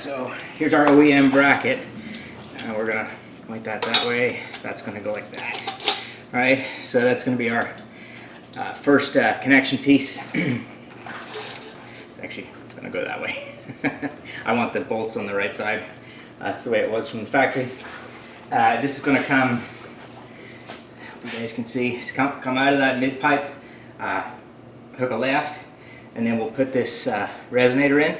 So here's our OEM bracket. We're gonna point that way. That's gonna go like that. All right, so that's gonna be our first connection piece. Actually, it's gonna go that way. I want the bolts on the right side. That's the way it was from the factory. This is gonna come, if you guys can see, it's come out of that mid pipe, hook a left, and then we'll put this resonator in.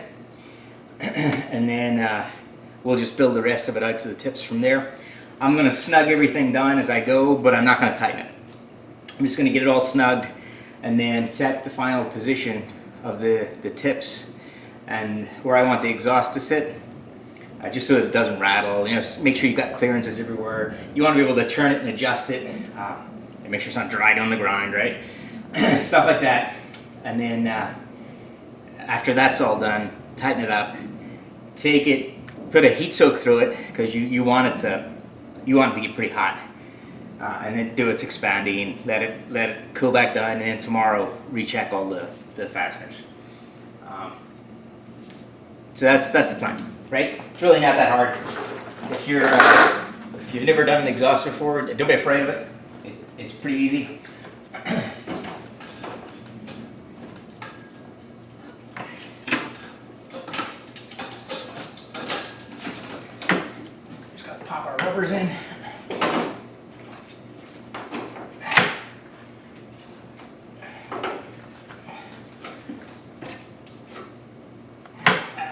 And then we'll just build the rest of it out to the tips from there. I'm going to snug everything down as I go, but I'm not going to tighten it. I'm just going to get it all snugged and then set the final position of the tips and where I want the exhaust to sit, just so that it doesn't rattle. You know, make sure you've got clearances everywhere. You want to be able to turn it and adjust it, and make sure it's not dragging on the grind, right? Stuff like that. And then after that's all done, tighten it up. Take it, put a heat soak through it because you want it to get pretty hot, and then do its expanding. Let it cool back down, and then tomorrow recheck all the fasteners. So that's the plan, right? It's really not that hard. If you've never done an exhaust before, don't be afraid of it. It's pretty easy. Pop our rubbers in.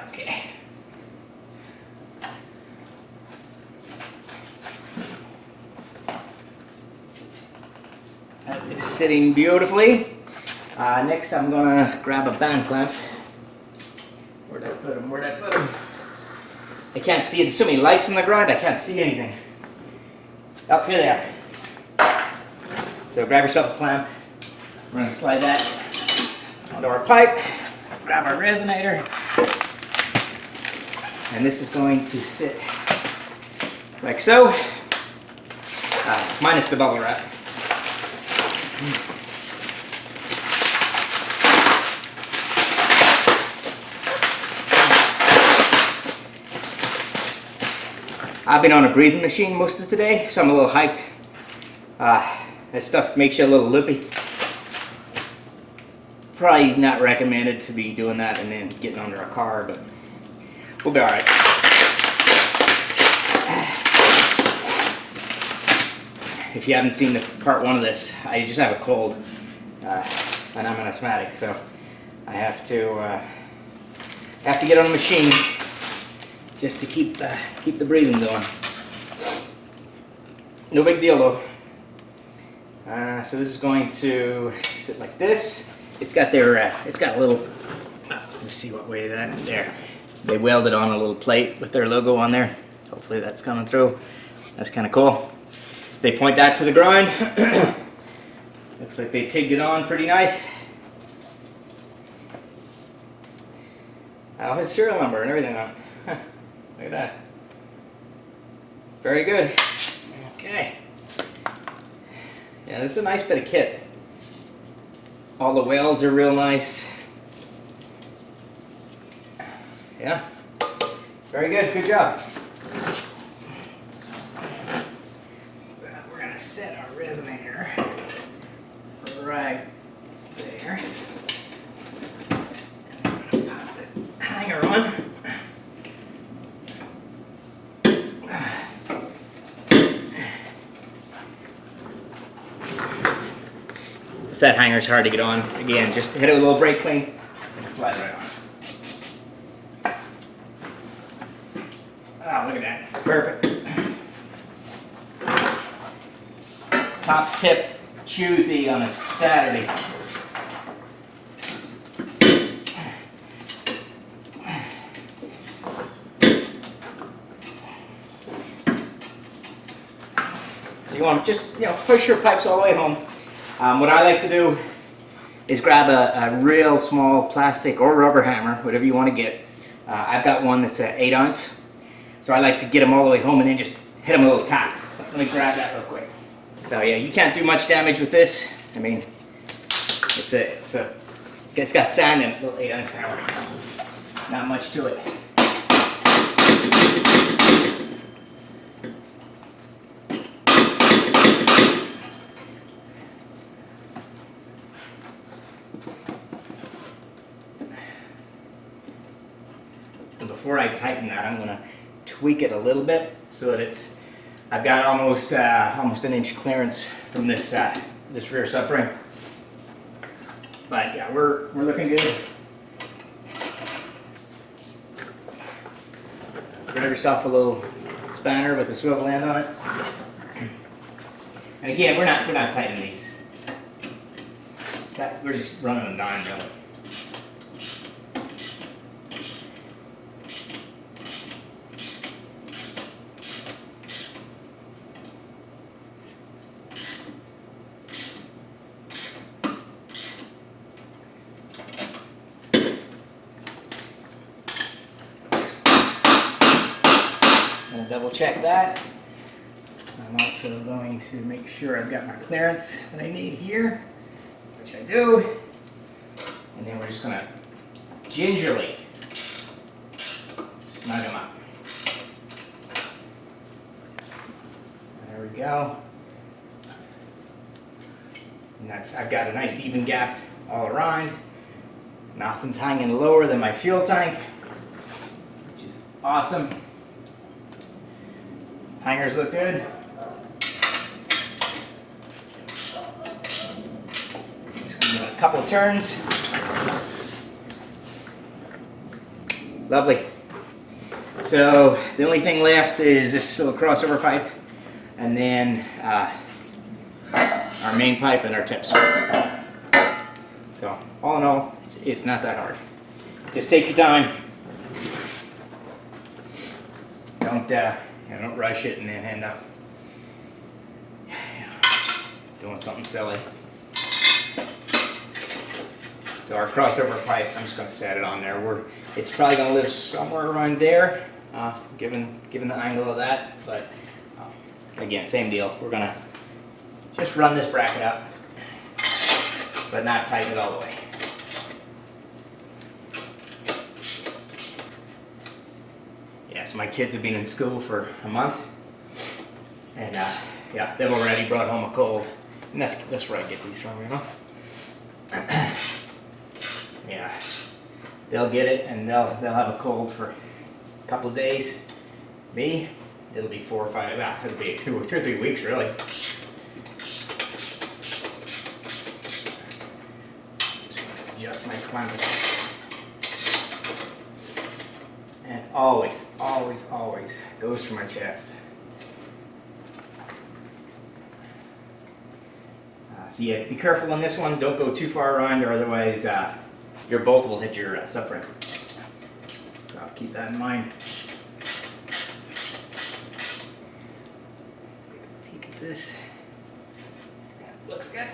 Okay. That is sitting beautifully. Next I'm gonna grab a band clamp. Where'd I put them? I can't see it. There's so many lights on the ground, I can't see anything. Up here they are. So grab yourself a clamp. We're going to slide that onto our pipe. Grab our resonator. And this is going to sit like so. Minus the bubble wrap. I've been on a breathing machine most of today, so I'm a little hyped. That stuff makes you a little loopy. Probably not recommended to be doing that and then getting under a car, but we'll be alright. If you haven't seen the part one of this, I just have a cold, and I'm an asthmatic, so I have to get on a machine just to keep the breathing going. No big deal though. So this is going to sit like this. It's got a little. Let me see what way that there. They welded on a little plate with their logo on there. Hopefully that's coming through. That's kind of cool. They point that to the ground. Looks like they tigged it on pretty nice. His serial number and everything on. Look at that. Very good. Okay. Yeah, this is a nice bit of kit. All the welds are real nice. Yeah. Very good. Good job. So we're going to set our resonator right there. And we're going to pop the hanger on. If that hanger's hard to get on, again, just hit it with a little brake clean and slide right on. Oh, look at that. Perfect. Top tip Tuesday on a Saturday. So you want to just, push your pipes all the way home. What I like to do is grab a real small plastic or rubber hammer, whatever you want to get. I've got one that's an 8 ounce, so I like to get them all the way home and then just hit them with a little tap. So let me grab that real quick. So yeah, you can't do much damage with this. I mean, it's got sand in it, little 8 ounce hammer. Not much to it. before I tighten that, I'm gonna tweak it a little bit so that I've got almost an inch clearance from this this rear subframe. But yeah, we're looking good. Grab yourself a little spanner with a swivel end on it. And again, we're not tightening these. We're just running a dime really. I'll double check that. I'm also going to make sure I've got my clearance that I need here, which I do. And then we're just going to gingerly snug them up. There we go. And I've got a nice even gap all around. Nothing's hanging lower than my fuel tank, which is awesome. Hangers look good. Just gonna give it a couple of turns. Lovely. So the only thing left is this little crossover pipe, and then our main pipe and our tips. So all in all, it's not that hard. Just take your time. Don't rush it and then end up doing something silly. So our crossover pipe, I'm just going to set it on there. It's probably going to live somewhere around there, given the angle of that. But again, same deal. We're going to just run this bracket up, but not tighten it all the way. Yeah, so my kids have been in school for a month, and yeah, they've already brought home a cold, and that's where I get these from, you know. Yeah, they'll get it, and they'll have a cold for a couple of days. Me, it'll be 4 or 5. It'll be 2 or 3 weeks, really. Just adjust my clamps. And always, always, always goes for my chest. So yeah, be careful on this one. Don't go too far around, or otherwise your bolt will hit your subframe. So I'll keep that in mind. Peek at this. That looks good.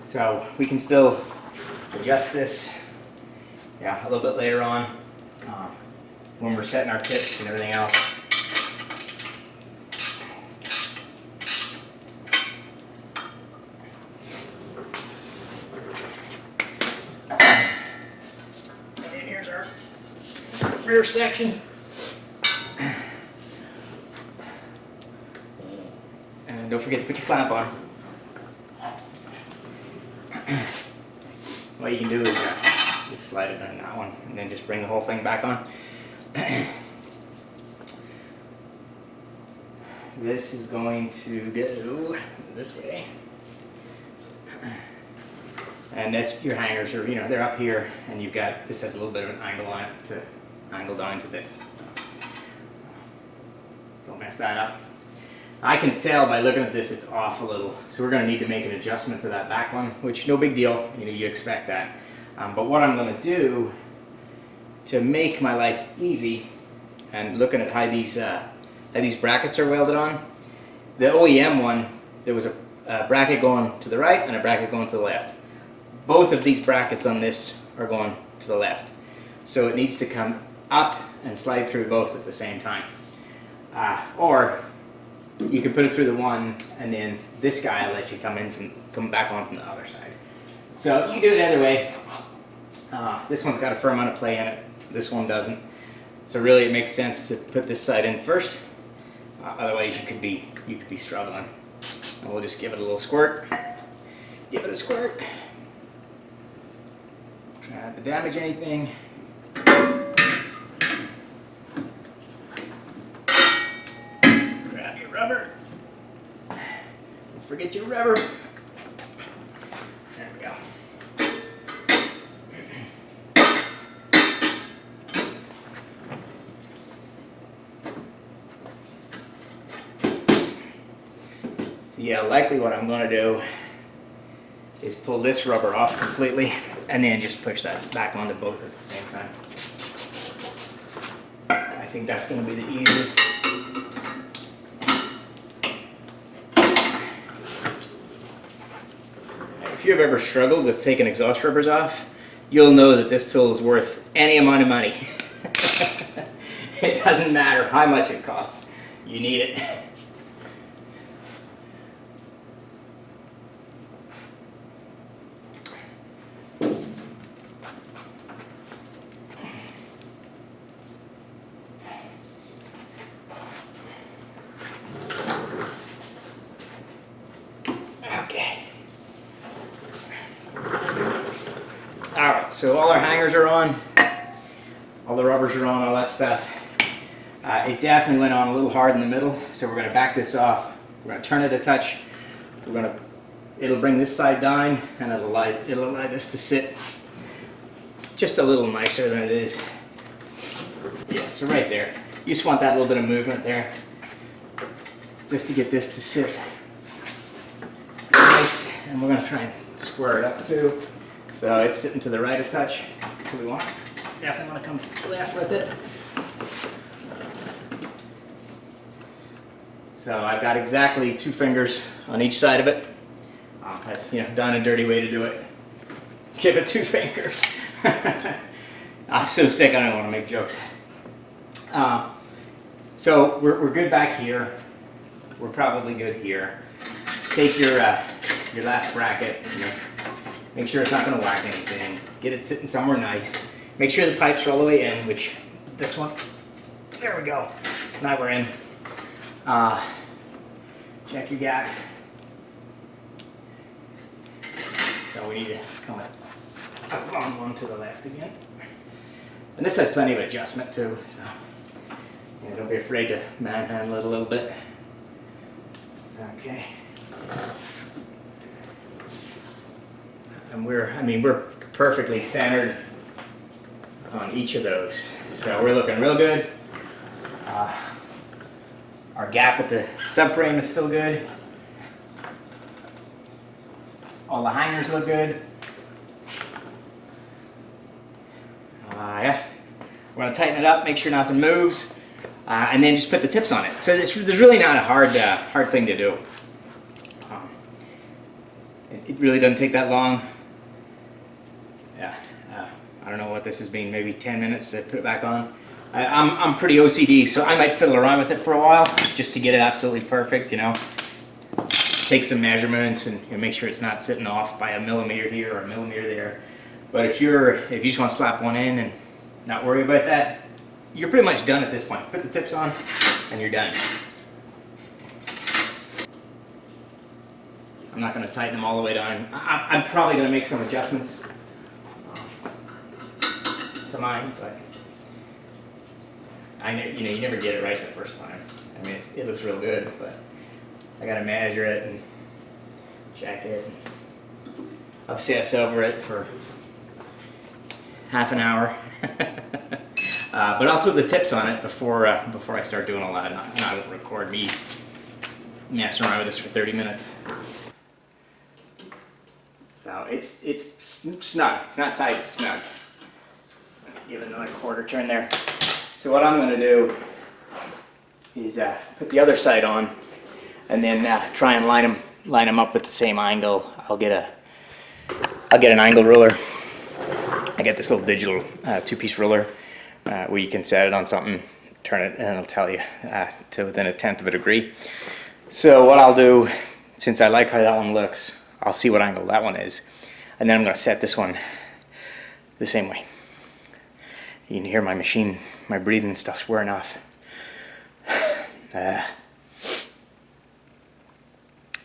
So we can still adjust this, yeah, a little bit later on when we're setting our tips and everything else. And here's our rear section. And don't forget to put your clamp on. What you can do is just slide it on that one and then just bring the whole thing back on. This is going to go this way. And that's your hangers are, they're up here, and you've got, this has a little bit of an angle on it to angle down to this. So, don't mess that up. I can tell by looking at this it's off a little, so we're going to need to make an adjustment to that back one, which no big deal, you expect that. But what I'm going to do to make my life easy, and looking at how these brackets are welded on, the OEM one, there was a bracket going to the right and a bracket going to the left. Both of these brackets on this are going to the left, so it needs to come up and slide through both at the same time. Or you can put it through the one, and then this guy will let you come back on from the other side. So you do it either way. This one's got a fair amount of play in it. This one doesn't. So really it makes sense to put this side in first, Otherwise, you could be struggling. And we'll just give it a little squirt. Give it a squirt. Try not to damage anything. Grab your rubber. Don't forget your rubber. There we go. So yeah, likely what I'm going to do is pull this rubber off completely and then just push that back onto both at the same time. I think that's going to be the easiest. If you've ever struggled with taking exhaust rubbers off, you'll know that this tool is worth any amount of money. It doesn't matter how much it costs. You need it. Alright, so all our hangers are on, all the rubbers are on, all that stuff. It definitely went on a little hard in the middle, so we're going to back this off. We're going to turn it a touch. It'll bring this side down, and it'll allow this to sit just a little nicer than it is. Yeah, so right there. You just want that little bit of movement there, just to get this to sit nice. And we're going to try and square it up too. So it's sitting to the right a touch. So we definitely want to come left with it. So I've got exactly 2 fingers on each side of it. That's, down and dirty way to do it. Give it 2 fingers. I'm so sick I don't want to make jokes. So we're good back here. We're probably good here. Take your last bracket. Make sure it's not going to whack anything. Get it sitting somewhere nice. Make sure the pipes are all the way in, which this one. There we go. Now we're in. Check your gap. So we need to come up on one to the left again. And this has plenty of adjustment too, so don't be afraid to manhandle it a little bit. Okay. And we're perfectly centered on each of those. So we're looking real good. Our gap at the subframe is still good. All the hangers look good. Yeah. We're going to tighten it up, make sure nothing moves, and then just put the tips on it. So there's really not a hard thing to do. It really doesn't take that long. Yeah, I don't know what this has been, maybe 10 minutes to put it back on. I'm pretty OCD, so I might fiddle around with it for a while just to get it absolutely perfect, Take some measurements and make sure it's not sitting off by a millimeter here or a millimeter there. But if you just want to slap one in and not worry about that, you're pretty much done at this point. Put the tips on and you're done. I'm not going to tighten them all the way down. I'm probably going to make some adjustments to mine, but you never get it right the first time. I mean, it looks real good, but I got to measure it and check it. Obsess over it for half an hour. But I'll throw the tips on it before I start doing all that. I won't record me messing around with this for 30 minutes. So it's snug. It's not tight, it's snug. Give it another quarter turn there. So what I'm going to do is put the other side on, and then try and line them up with the same angle. I'll get an angle ruler. I get this little digital 2-piece ruler where you can set it on something, turn it, and it'll tell you to within 1/10 of a degree. So what I'll do, since I like how that one looks, I'll see what angle that one is, and then I'm going to set this one the same way. You can hear my machine, my breathing stuff's wearing off.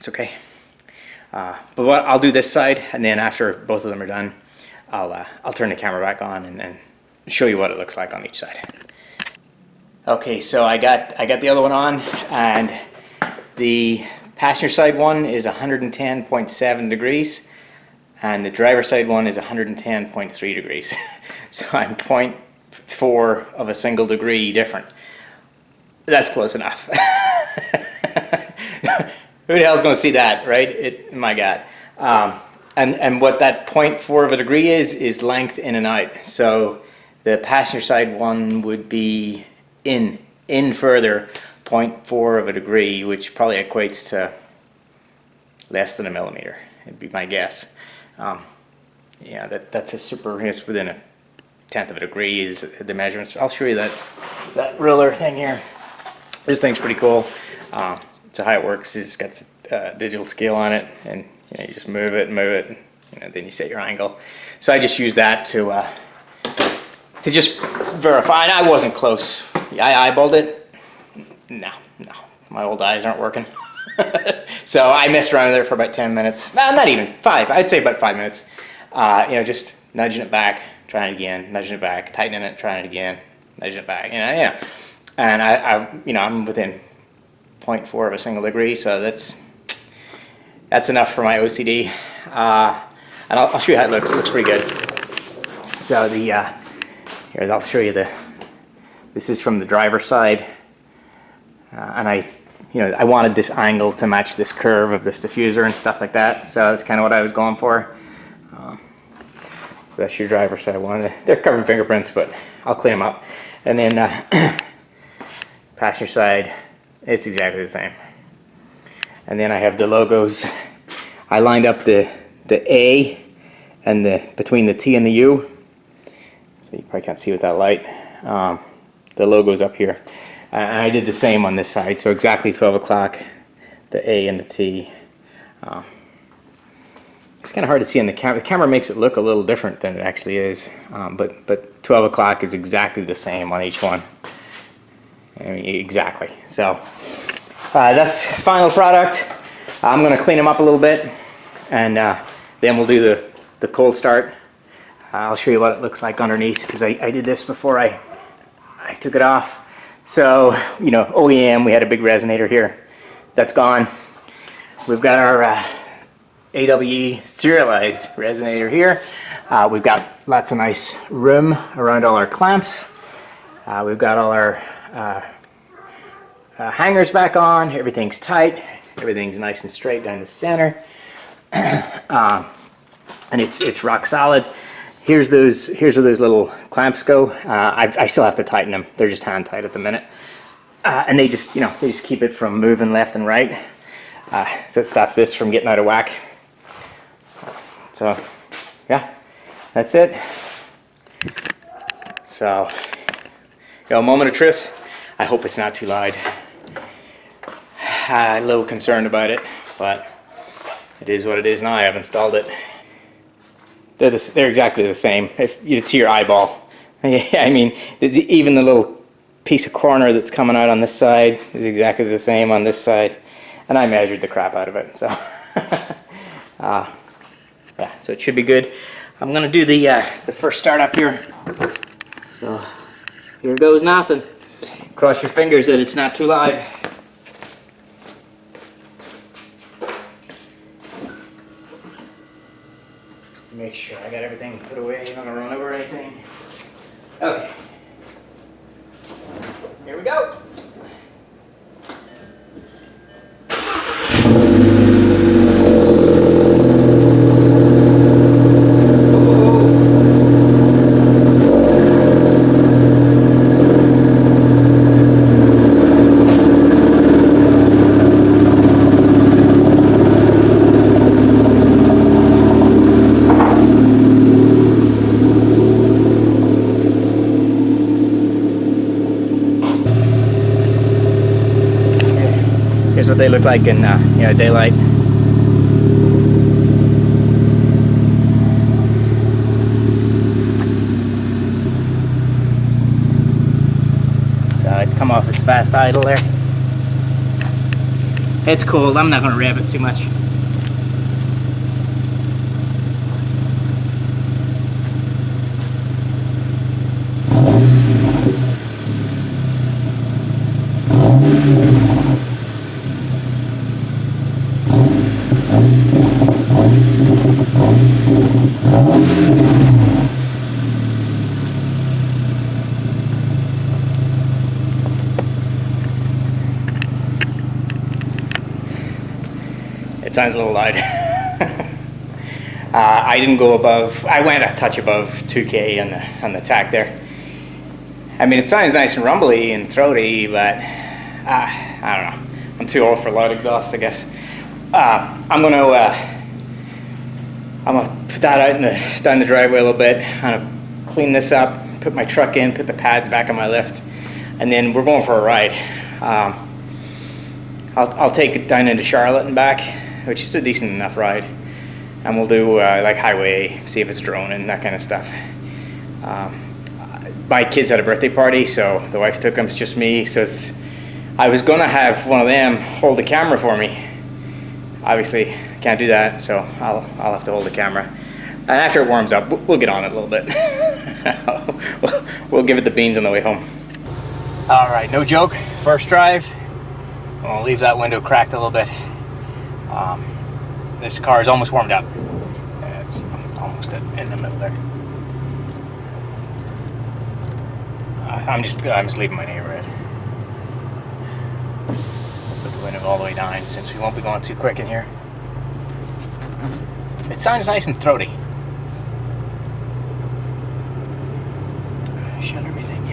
It's okay. But what I'll do this side, and then after both of them are done, I'll turn the camera back on and show you what it looks like on each side. Okay, so I got the other one on, and the passenger side one is 110.7 degrees, and the driver side one is 110.3 degrees. So I'm 0.4 of a single degree different. That's close enough. Who the hell's going to see that, right? My God. And what that 0.4 of a degree is length in and out. So the passenger side one would be in further 0.4 of a degree, which probably equates to less than a millimeter. It'd be my guess. Yeah, that's a super. It's within a tenth of a degree is the measurements. I'll show you that ruler thing here. This thing's pretty cool. So how it works is it's got digital scale on it, and you just move it, and then you set your angle. So I just use that to just verify. And I wasn't close. I eyeballed it. No, my old eyes aren't working. So I messed around there for about 10 minutes. Not even 5. I'd say about 5 minutes. Just nudging it back, trying it again, nudging it back, tightening it, trying it again, nudging it back. And I'm within 0.4 of a single degree, so that's enough for my OCD. And I'll show you how it looks. It looks pretty good. So here, I'll show you this is from the driver's side, and I wanted this angle to match this curve of this diffuser and stuff like that. So that's kind of what I was going for. So that's your driver's side one. They're covered in fingerprints, but I'll clean them up. And then passenger side, it's exactly the same. And then I have the logos. I lined up the A and between the T and the U. So you probably can't see with that light. The logo's up here. And I did the same on this side. So exactly 12 o'clock, the A and the T. It's kind of hard to see on the camera. The camera makes it look a little different than it actually is. But 12 o'clock is exactly the same on each one. I mean, exactly. So that's final product. I'm going to clean them up a little bit, and then we'll do the cold start. I'll show you what it looks like underneath, because I did this before I took it off. So, OEM, we had a big resonator here. That's gone. We've got our AWE serialized resonator here. We've got lots of nice room around all our clamps. We've got all our hangers back on. Everything's tight. Everything's nice and straight down the center. And it's rock solid. Here's where those little clamps go. I still have to tighten them. They're just hand tight at the minute. And they just keep it from moving left and right. So it stops this from getting out of whack. So yeah, that's it. So, a moment of truth. I hope it's not too loud. I'm a little concerned about it, but it is what it is now. I have installed it. They're exactly the same to your eyeball. I mean, even the little piece of corner that's coming out on this side is exactly the same on this side, and I measured the crap out of it. So, yeah, so it should be good. I'm gonna do the first start up here. So here goes nothing. Cross your fingers that it's not too loud. Make sure I got everything put away. I'm not gonna run over anything. Okay. Here we go. Here's what they look like in daylight. So it's come off its fast idle there. It's cold. I'm not going to rev it too much. It sounds a little loud. I didn't go above, I went a touch above 2K on the tack there. I mean, it sounds nice and rumbly and throaty, but I don't know. I'm too old for loud exhaust, I guess. I'm gonna put that out down the driveway a little bit. I'm gonna clean this up, put my truck in, put the pads back on my lift, and then we're going for a ride. I'll take it down into Charlotte and back, which is a decent enough ride, and we'll do like highway, see if it's droning, that kind of stuff. My kids had a birthday party, so the wife took them. It's just me, so I was gonna have one of them hold the camera for me. Obviously can't do that, so I'll have to hold the camera, and after it warms up we'll get on it a little bit. we'll give it the beans on the way home. All right, no joke, first drive. I'll leave that window cracked a little bit. This car is almost warmed up. It's almost in the middle there. I'm just leaving my neighborhood. Put the window all the way down since we won't be going too quick in here. It sounds nice and throaty. Shut everything.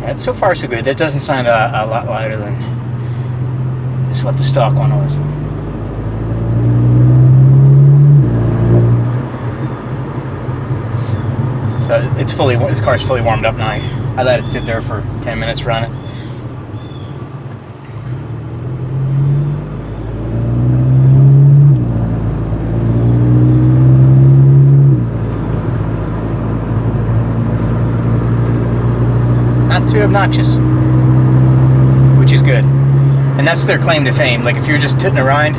Yeah, so far so good. That doesn't sound a lot louder than this, what the stock one was. So this car's fully warmed up now. I let it sit there for 10 minutes, run it. Not too obnoxious, which is good. And that's their claim to fame. Like if you're just tooting around,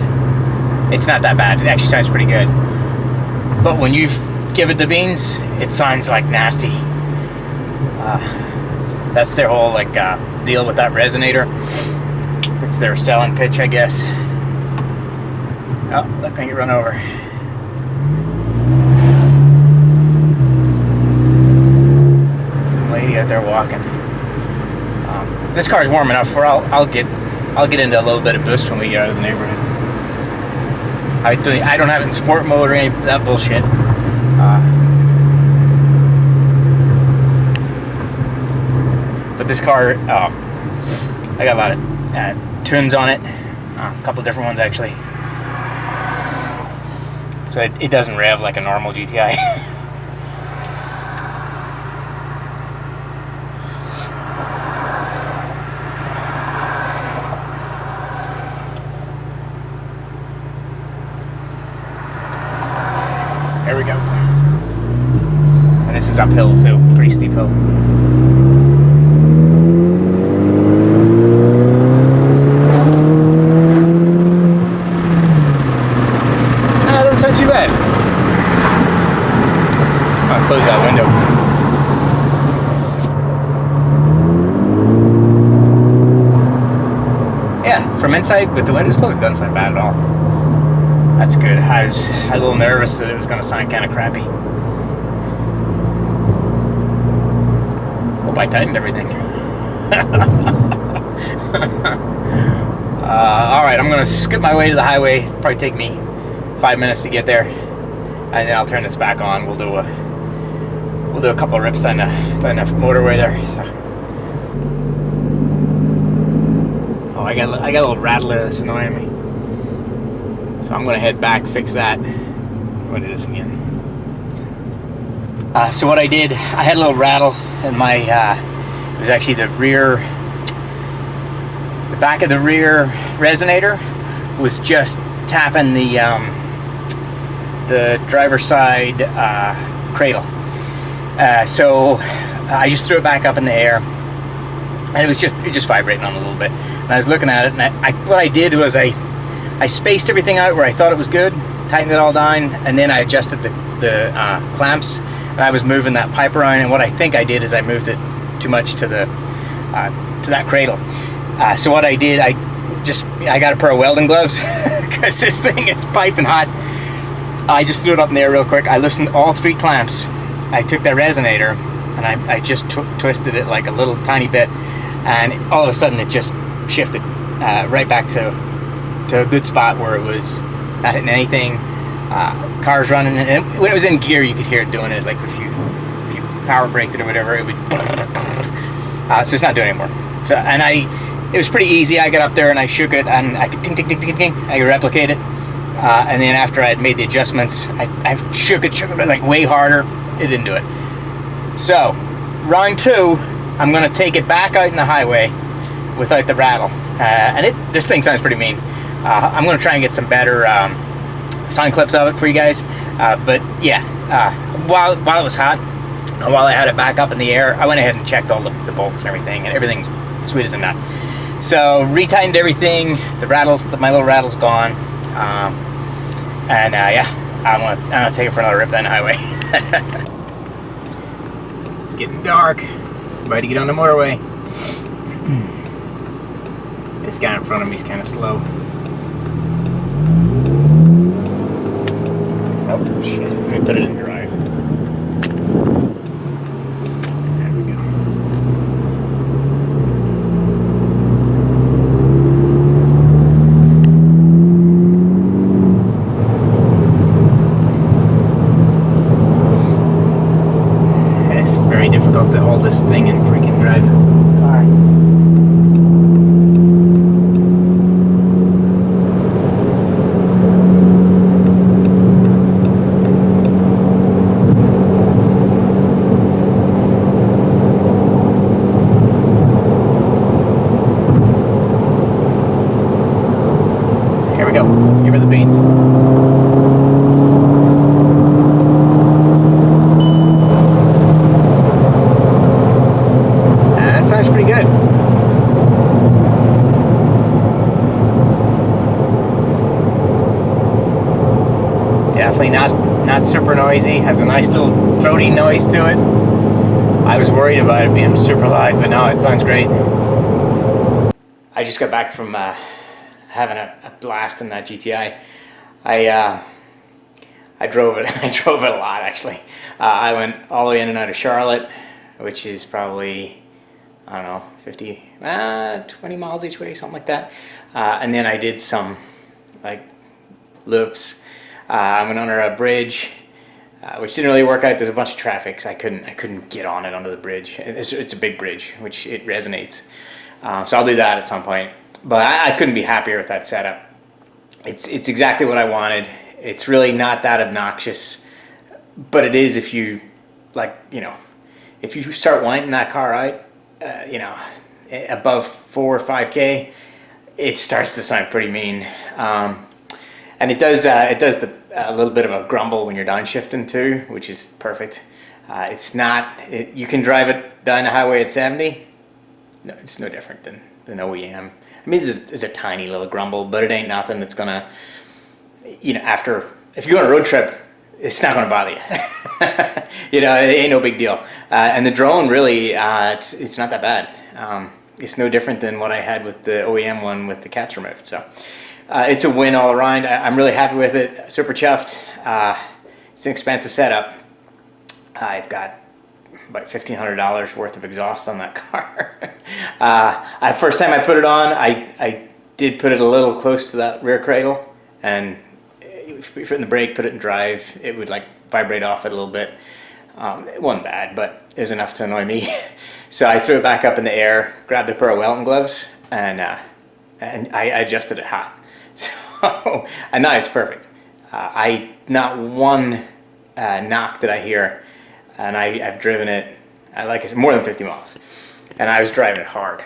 it's not that bad. It actually sounds pretty good. But when you give it the beans, it sounds like nasty. That's their whole like deal with that resonator. It's their selling pitch, I guess. Oh, look, I get run over. Some lady out there walking. This car's warm enough where I'll get into a little bit of boost when we get out of the neighborhood. I don't have it in sport mode or any of that bullshit. But this car, I got a lot of tunes on it, a couple of different ones actually. So it doesn't rev like a normal GTI. There we go. And this is uphill too, pretty steep hill. Doesn't sound too bad. I'll close that window. Yeah, from inside with the windows closed, it doesn't sound bad at all. That's good. I was a little nervous that it was going to sound kind of crappy. Hope I tightened everything. Alright, I'm going to skip my way to the highway. It'll probably take me 5 minutes to get there. And then I'll turn this back on. We'll do a couple of rips down the motorway there. So. Oh, I got a little rattler that's annoying me. So I'm going to head back, fix that. I'm going to do this again. So what I did, I had a little rattle in my, it was actually the back of the rear resonator was just tapping the driver's side cradle. So I just threw it back up in the air, and it was just vibrating on a little bit. And I was looking at it, and what I did was I spaced everything out where I thought it was good, tightened it all down, and then I adjusted the clamps, and I was moving that pipe around. And what I think I did is I moved it too much to that cradle. So what I did, I got a pair of welding gloves because this thing is piping hot. I just threw it up in the air real quick. I loosened all 3 clamps. I took that resonator and I just twisted it like a little tiny bit, and all of a sudden it just shifted right back to a good spot where it was not hitting anything. Cars running, and when it was in gear you could hear it doing it, like if you power braked it or whatever, it would so it's not doing it anymore. So, and it was pretty easy. I got up there and I shook it, and I could ting ting ting ting ting. I could replicate it, and then after I had made the adjustments, I shook it like way harder. It didn't do it. So round 2, I'm gonna take it back out in the highway without the rattle, and this thing sounds pretty mean. I'm gonna try and get some better sound clips of it for you guys, but yeah, while it was hot, while I had it back up in the air, I went ahead and checked all the bolts and everything's sweet as a nut. So retightened everything. My little rattle's gone, and yeah, I'm gonna take it for another rip down the highway. It's getting dark. About to get on the motorway. This guy in front of me is kind of slow. Oh shit! Let me put it in drive. There we go. It's very difficult to hold this thing and freaking drive the car. Here we go. Let's give her the beans. That sounds pretty good. Definitely not super noisy. Has a nice little throaty noise to it. I was worried about it being super loud, but no, it sounds great. I just got back from having a blast in that GTI. I drove it. I drove it a lot, actually. I went all the way in and out of Charlotte, which is probably, I don't know, 20 miles each way, something like that. And then I did some like loops. I went under a bridge, which didn't really work out. There's a bunch of traffic, so I couldn't get on it under the bridge. It's a big bridge, which it resonates. So I'll do that at some point. But I couldn't be happier with that setup. It's exactly what I wanted. It's really not that obnoxious, but it is if you, like, you know, if you start winding that car out, you know, above 4 or 5K, it starts to sound pretty mean. And it does a little bit of a grumble when you're downshifting too, which is perfect. It's not, you can drive it down the highway at 70. No, it's no different than OEM. I mean, it's a tiny little grumble, but it ain't nothing that's gonna, you know, if you go on a road trip, it's not gonna bother you. You know, it ain't no big deal. And the drone really, it's not that bad. It's no different than what I had with the OEM one with the cats removed. So it's a win all around. I'm really happy with it. Super chuffed. It's an expensive setup. I've got about $1,500 worth of exhaust on that car. First time I put it on, I did put it a little close to that rear cradle, and if you put in the brake, put it in drive, it would like vibrate off it a little bit. It wasn't bad, but it was enough to annoy me. So I threw it back up in the air, grabbed a pair of welding gloves, and I adjusted it hot. So, and now it's perfect. Not one knock did I hear, and I've driven it, like I said, more than 50 miles. And I was driving it hard.